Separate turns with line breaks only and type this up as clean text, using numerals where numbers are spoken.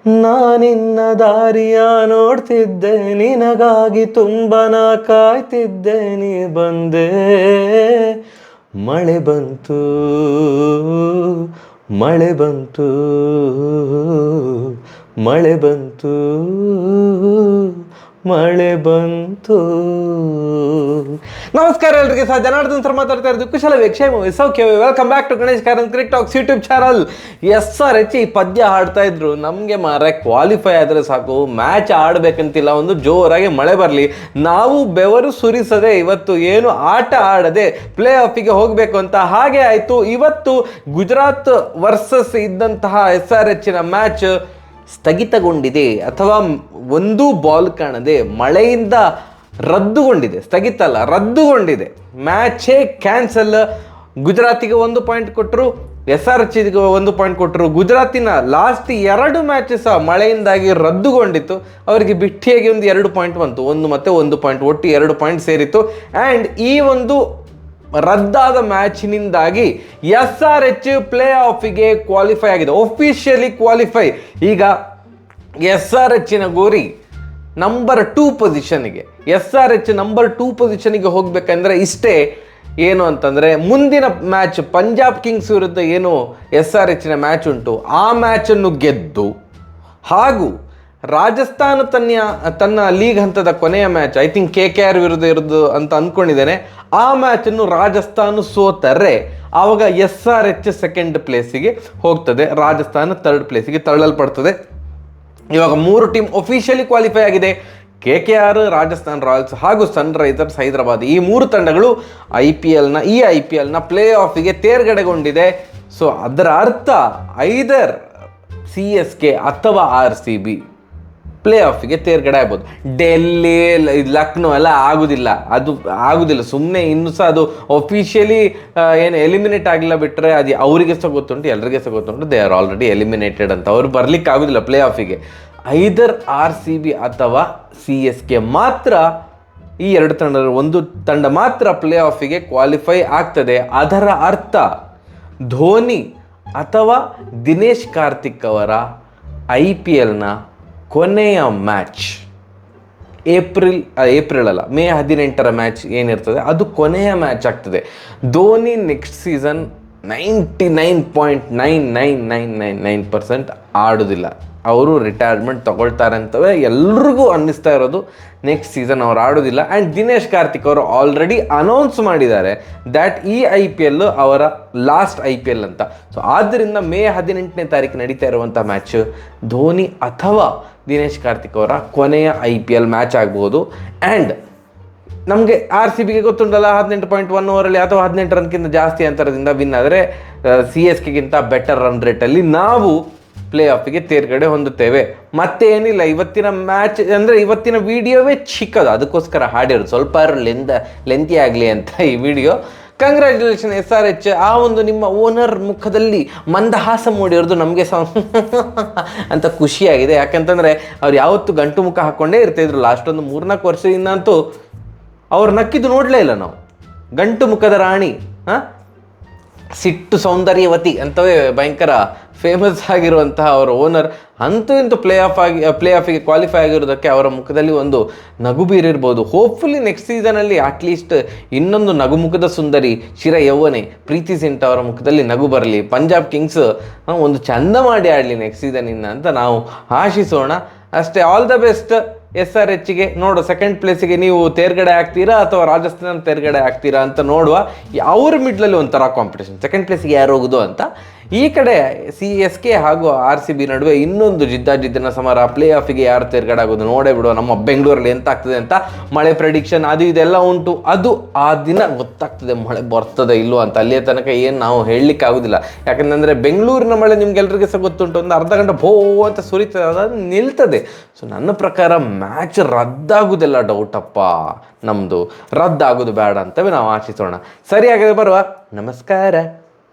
ನಾನಿನ್ನ ದಾರಿಯ ನೋಡ್ತಿದ್ದೆ, ನಿನಗಾಗಿ ತುಂಬನ ಕಾಯ್ತಿದ್ದೆ, ನೀ ಬಂದೆ. ಮಳೆ ಬಂತು, ಮಳೆ ಬಂತು, ಮಳೆ ಬಂತು, ಮಳೆ ಬಂತು. ನಮಸ್ಕಾರ ಎಲ್ರಿಗೆ, ಸಹ ಜನಾರ್ದನ್ ಸರ್ ಮಾತಾಡ್ತಾ ಇರೋದು. ಕುಶಲವೇ, ಕ್ಷೇಮವೇ, ಸೌಖ್ಯವೇ. Welcome back to Ganesh Karanth cricket talks YouTube channel. SRH ಈ ಪದ್ಯ ಹಾಡ್ತಾ ಇದ್ರು. ನಮಗೆ ಮಾರ ಕ್ವಾಲಿಫೈ ಆದರೆ ಸಾಕು, ಮ್ಯಾಚ್ ಆಡಬೇಕಂತಿಲ್ಲ, ಒಂದು ಜೋರಾಗಿ ಮಳೆ ಬರಲಿ, ನಾವು ಬೆವರು ಸುರಿಸದೆ ಇವತ್ತು ಏನು ಆಟ ಆಡದೆ ಪ್ಲೇ ಆಫಿಗೆ ಹೋಗಬೇಕು ಅಂತ. ಹಾಗೆ ಆಯಿತು. ಇವತ್ತು ಗುಜರಾತ್ ವರ್ಸಸ್ ಇದ್ದಂತಹ SRHನ ಮ್ಯಾಚ್ ಸ್ಥಗಿತಗೊಂಡಿದೆ, ಅಥವಾ ಒಂದೂ ಬಾಲ್ ಕಾಣದೆ ಮಳೆಯಿಂದ ರದ್ದುಗೊಂಡಿದೆ. ಸ್ಥಗಿತ ಅಲ್ಲ, ರದ್ದುಗೊಂಡಿದೆ. ಮ್ಯಾಚೇ ಕ್ಯಾನ್ಸಲ್. ಗುಜರಾತಿಗೆ 1 ಪಾಯಿಂಟ್ ಕೊಟ್ಟರು, SRHಗೆ 1 ಪಾಯಿಂಟ್ ಕೊಟ್ಟರು. ಗುಜರಾತಿನ ಲಾಸ್ಟ್ 2 ಮ್ಯಾಚ್ ಸಹ ಮಳೆಯಿಂದಾಗಿ ರದ್ದುಗೊಂಡಿತ್ತು. ಅವರಿಗೆ ಬಿಟ್ಟಿಯಾಗಿ ಒಂದು 2 ಪಾಯಿಂಟ್ ಬಂತು, 1 ಮತ್ತು 1 ಪಾಯಿಂಟ್, ಒಟ್ಟು 2 ಪಾಯಿಂಟ್ ಸೇರಿತ್ತು. ಆ್ಯಂಡ್ ಈ ಒಂದು ರದ್ದಾದ ಮ್ಯಾಚಿನಿಂದಾಗಿ SRH ಪ್ಲೇ ಆಫಿಗೆ ಕ್ವಾಲಿಫೈ ಆಗಿದೆ, ಒಫಿಷಿಯಲಿ ಕ್ವಾಲಿಫೈ. ಈಗ SRHನ ಗುರಿ ನಂಬರ್ 2 ಪೊಸಿಷನ್ಗೆ. SRH ನಂಬರ್ 2 ಪೊಸಿಷನ್ಗೆ ಹೋಗಬೇಕಂದ್ರೆ ಇಷ್ಟೇ, ಏನು ಅಂತಂದರೆ ಮುಂದಿನ ಮ್ಯಾಚ್ ಪಂಜಾಬ್ ಕಿಂಗ್ಸ್ ವಿರುದ್ಧ ಏನು SRHನ ಮ್ಯಾಚ್ ಉಂಟು, ಆ ಮ್ಯಾಚನ್ನು ಗೆದ್ದು, ಹಾಗೂ ರಾಜಸ್ಥಾನ ತನ್ನ ಲೀಗ್ ಹಂತದ ಕೊನೆಯ ಮ್ಯಾಚ್ ಐ ಥಿಂಕ್ KKR ವಿರುದ್ಧ ಇರೋದು ಅಂತ ಅಂದ್ಕೊಂಡಿದ್ದೇನೆ, ಆ ಮ್ಯಾಚನ್ನು ರಾಜಸ್ಥಾನ ಸೋತರೆ ಆವಾಗ SRH 2nd ಪ್ಲೇಸಿಗೆ ಹೋಗ್ತದೆ, ರಾಜಸ್ಥಾನ 3rd ಪ್ಲೇಸಿಗೆ ತಳ್ಳಲ್ಪಡ್ತದೆ. ಇವಾಗ 3 ಟೀಮ್ ಒಫಿಷಿಯಲಿ ಕ್ವಾಲಿಫೈ ಆಗಿದೆ. KKR, ರಾಜಸ್ಥಾನ್ ರಾಯಲ್ಸ್ ಹಾಗೂ ಸನ್ರೈಸರ್ಸ್ ಹೈದರಾಬಾದ್, ಈ 3 ತಂಡಗಳು ಐ ಪಿ ಎಲ್ನ ಪ್ಲೇ ಆಫಿಗೆ ತೇರ್ಗಡೆಗೊಂಡಿದೆ. ಸೊ ಅದರ ಅರ್ಥ ಐದರ್ CSK ಅಥವಾ RCB ಪ್ಲೇ ಆಫಿಗೆ ತೇರ್ಗಡೆ ಆಗ್ಬೋದು. ಡೆಲ್ಲಿ, ಲಕ್ನೋ ಎಲ್ಲ ಆಗೋದಿಲ್ಲ. ಸುಮ್ಮನೆ ಇನ್ನೂ ಸಹ ಅದು ಒಫಿಷಿಯಲಿ ಏನು ಎಲಿಮಿನೇಟ್ ಆಗಿಲ್ಲ ಬಿಟ್ಟರೆ ಅದು ಅವರಿಗೆ ಸಹ ಗೊತ್ತುಂಟು, ಎಲ್ಲರಿಗೆ ಸಹ ಗೊತ್ತುಂಟು, ದೇ ಆರ್ ಆಲ್ರೆಡಿ ಎಲಿಮಿನೇಟೆಡ್ ಅಂತ. ಅವರು ಬರಲಿಕ್ಕೆ ಆಗೋದಿಲ್ಲ ಪ್ಲೇ ಆಫಿಗೆ. ಐದರ್ RCB ಅಥವಾ CSK ಮಾತ್ರ, ಈ 2 ತಂಡ, ಒಂದು ತಂಡ ಮಾತ್ರ ಪ್ಲೇ ಆಫಿಗೆ ಕ್ವಾಲಿಫೈ ಆಗ್ತದೆ. ಅದರ ಅರ್ಥ ಧೋನಿ ಅಥವಾ ದಿನೇಶ್ ಕಾರ್ತಿಕ್ ಅವರ IPLನ ಕೊನೆಯ ಮ್ಯಾಚ್ ಮೇ 18ರ ಮ್ಯಾಚ್ ಏನಿರ್ತದೆ ಅದು ಕೊನೆಯ ಮ್ಯಾಚ್ ಆಗ್ತದೆ. ಧೋನಿ ನೆಕ್ಸ್ಟ್ ಸೀಸನ್ 99.99999% ಆಡೋದಿಲ್ಲ, ಅವರು ರಿಟೈರ್ಮೆಂಟ್ ತಗೊಳ್ತಾರೆ ಅಂತವೇ ಎಲ್ರಿಗೂ ಅನ್ನಿಸ್ತಾ ಇರೋದು. ನೆಕ್ಸ್ಟ್ ಸೀಸನ್ ಅವ್ರು ಆಡೋದಿಲ್ಲ. ಆ್ಯಂಡ್ ದಿನೇಶ್ ಕಾರ್ತಿಕ್ ಅವರು ಆಲ್ರೆಡಿ ಅನೌನ್ಸ್ ಮಾಡಿದ್ದಾರೆ ದ್ಯಾಟ್ ಈ IPL ಅವರ ಲಾಸ್ಟ್ IPL ಅಂತ. ಸೊ ಆದ್ದರಿಂದ ಮೇ 18ನೇ ತಾರೀಕು ನಡೀತಾ ಇರುವಂಥ ಮ್ಯಾಚ್ ಧೋನಿ ಅಥವಾ ದಿನೇಶ್ ಕಾರ್ತಿಕ್ ಅವರ ಕೊನೆಯ IPL ಮ್ಯಾಚ್ ಆಗ್ಬೋದು. ಆ್ಯಂಡ್ ನಮಗೆ RCBಗೆ ಗೊತ್ತುಂಟಲ್ಲ, 18.1 ಓವರಲ್ಲಿ ಅಥವಾ 18 ರನ್ಗಿಂತ ಜಾಸ್ತಿ ಅಂತರದಿಂದ ವಿನ್ ಆದರೆ CSKಗಿಂತ ಬೆಟರ್ ರನ್ ರೇಟಲ್ಲಿ ನಾವು ಪ್ಲೇ ಆಫಿಗೆ ತೇರ್ಗಡೆ ಹೊಂದುತ್ತೇವೆ. ಮತ್ತೆ ಏನಿಲ್ಲ, ಇವತ್ತಿನ ಮ್ಯಾಚ್ ಅಂದರೆ ಇವತ್ತಿನ ವಿಡಿಯೋವೇ ಚಿಕ್ಕದು, ಅದಕ್ಕೋಸ್ಕರ ಹಾಡಿರೋದು, ಸ್ವಲ್ಪ ಲೆಂತಿ ಆಗಲಿ ಅಂತ ಈ ವಿಡಿಯೋ. Congratulation SRH. ಆ ಒಂದು ನಿಮ್ಮ ಓನರ್ ಮುಖದಲ್ಲಿ ಮಂದಹಾಸ ಮೂಡಿರೋದು ನಮಗೆ ಸಹ ಅಂತ ಖುಷಿಯಾಗಿದೆ. ಯಾಕಂತಂದರೆ ಅವ್ರು ಯಾವತ್ತೂ ಗಂಟು ಮುಖ ಹಾಕ್ಕೊಂಡೇ ಇರ್ತಾಯಿದ್ರು. ಲಾಸ್ಟ್ ಒಂದು 3-4 ವರ್ಷದಿಂದ ಅಂತೂ ಅವ್ರು ನಕ್ಕಿದ್ದು ನೋಡಲೇ ಇಲ್ಲ ನಾವು. ಗಂಟು ಮುಖದ ರಾಣಿ, ಸಿಟ್ಟು ಸೌಂದರ್ಯವತಿ ಅಂತವೇ ಭಯಂಕರ ಫೇಮಸ್ ಆಗಿರುವಂತಹ ಅವರ ಓನರ್ ಅಂತೂ ಇಂತೂ ಪ್ಲೇ ಆಫಿಗೆ ಕ್ವಾಲಿಫೈ ಆಗಿರೋದಕ್ಕೆ ಅವರ ಮುಖದಲ್ಲಿ ಒಂದು ನಗು ಬೀರಿರ್ಬೋದು. ಹೋಪ್ಫುಲಿ ನೆಕ್ಸ್ಟ್ ಸೀಸನಲ್ಲಿ ಅಟ್ಲೀಸ್ಟ್ ಇನ್ನೊಂದು ನಗುಮುಖದ ಸುಂದರಿ ಚಿರ ಯೌವನೆ ಪ್ರೀತಿ ಜಿಂಟಾ ಅವರ ಮುಖದಲ್ಲಿ ನಗು ಬರಲಿ, ಪಂಜಾಬ್ ಕಿಂಗ್ಸ್ ಒಂದು ಚಂದ ಮಾಡಿ ಆಡಲಿ ನೆಕ್ಸ್ಟ್ ಸೀಸನಿಂದ ಅಂತ ನಾವು ಆಶಿಸೋಣ. ಅಷ್ಟೇ. ಆಲ್ ದ ಬೆಸ್ಟ್ SRHಗೆ. ನೋಡು, 2nd ಪ್ಲೇಸಿಗೆ ನೀವು ತೇರ್ಗಡೆ ಆಗ್ತೀರಾ ಅಥವಾ ರಾಜಸ್ಥಾನ ತೇರ್ಗಡೆ ಆಗ್ತೀರಾ ಅಂತ ನೋಡುವ. ಅವ್ರ ಮಿಡ್ಲಲ್ಲಿ ಒಂಥರ ಕಾಂಪಿಟೇಷನ್, 2nd ಪ್ಲೇಸಿಗೆ ಯಾರು ಹೋಗೋದು ಅಂತ. ಈ ಕಡೆ CSK ಹಾಗೂ RCB ನಡುವೆ ಇನ್ನೊಂದು ಜಿದ್ದಿನ ಸಮರ. ಪ್ಲೇ ಆಫಿಗೆ ಯಾರು ತೇರ್ಗಡೆ ಆಗೋದು ನೋಡೇ ಬಿಡುವ. ನಮ್ಮ ಬೆಂಗಳೂರಲ್ಲಿ ಎಂತ ಆಗ್ತದೆ ಅಂತ ಮಳೆ ಪ್ರೆಡಿಕ್ಷನ್ ಅದು ಇದೆಲ್ಲ ಉಂಟು. ಅದು ಆ ದಿನ ಗೊತ್ತಾಗ್ತದೆ ಮಳೆ ಬರ್ತದೆ ಇಲ್ಲೋ ಅಂತ. ಅಲ್ಲಿಯ ತನಕ ಏನು ನಾವು ಹೇಳಲಿಕ್ಕೆ ಆಗೋದಿಲ್ಲ. ಯಾಕಂತಂದರೆ ಬೆಂಗಳೂರಿನ ಮಳೆ ನಿಮ್ಗೆಲ್ರಿಗೆ ಸಹ ಗೊತ್ತುಂಟು, ಒಂದು ಅರ್ಧ ಗಂಟೆ ಭೋ ಅಂತ ಸುರಿತದೆ, ಅದು ನಿಲ್ತದೆ. ಸೊ ನನ್ನ ಪ್ರಕಾರ ಮ್ಯಾಚ್ ರದ್ದಾಗೋದೆಲ್ಲ ಡೌಟಪ್ಪ, ನಮ್ಮದು ರದ್ದಾಗೋದು ಬೇಡ ಅಂತವೇ ನಾವು ಆಶಿಸೋಣ. ಸರಿಯಾಗಿದೆ, ಬರುವ. ನಮಸ್ಕಾರ.